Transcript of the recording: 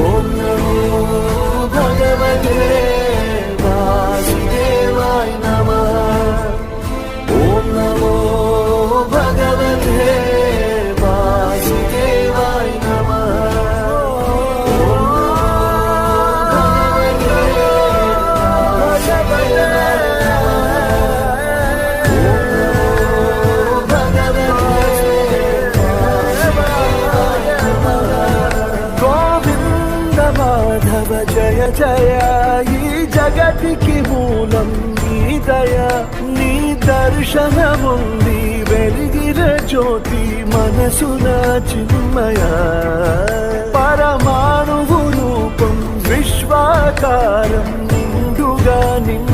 ఓం నమో భగవతే వాసుదేవాయ నమః. ఓం నమో భగవతే వాసుదేవాయ నమః. మాధవ జయ జయ, ఈ జగతికి మూలం నీ దయ. నీ దర్శనముంది వెలిగిన జ్యోతి మనసున చిన్మయ. పరమాణువు రూపం విశ్వాకారం నిండుగా నిండు